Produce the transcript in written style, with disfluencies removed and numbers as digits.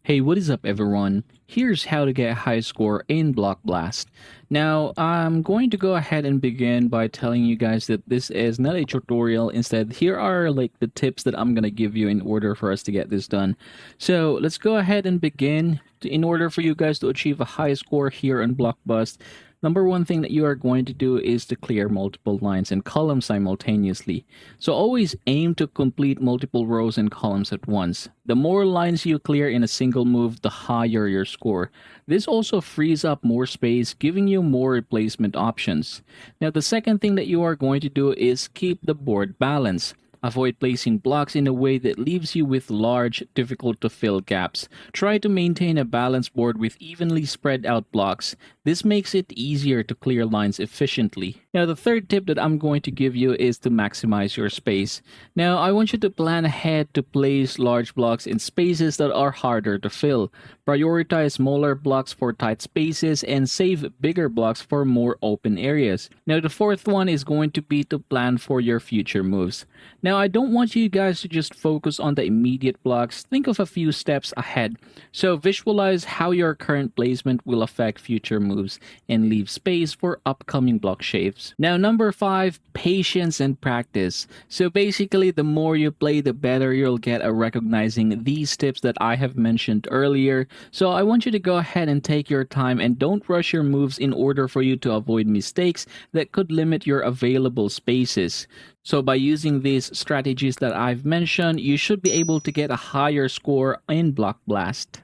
Hey, what is up everyone? Here's how to get a high score in Block Blast. Now, I'm going to go ahead and begin by telling you guys that this is not a tutorial. Instead, here are like the tips that I'm going to give you in order for us to get this done. So, let's go ahead and begin. In order for you guys to achieve a high score here on Block Bust, number one thing that you are going to do is to clear multiple lines and columns simultaneously. So always aim to complete multiple rows and columns at once. The more lines you clear in a single move, the higher your score. This also frees up more space, giving you more replacement options. Now, the second thing that you are going to do is keep the board balanced. Avoid placing blocks in a way that leaves you with large, difficult to fill gaps. Try to maintain a balanced board with evenly spread out blocks. This makes it easier to clear lines efficiently. Now, the third tip that I'm going to give you is to maximize your space. Now, I want you to plan ahead to place large blocks in spaces that are harder to fill. Prioritize smaller blocks for tight spaces and save bigger blocks for more open areas. Now, the fourth one is going to be to plan for your future moves. Now, I don't want you guys to just focus on the immediate blocks. Think of a few steps ahead. So, visualize how your current placement will affect future moves and leave space for upcoming block shapes. Now, number five, patience and practice. So, basically, the more you play, the better you'll get at recognizing these tips that I have mentioned earlier. So, I want you to go ahead and take your time and don't rush your moves in order for you to avoid mistakes that could limit your available spaces. So by using these strategies that I've mentioned, you should be able to get a higher score in Block Blast.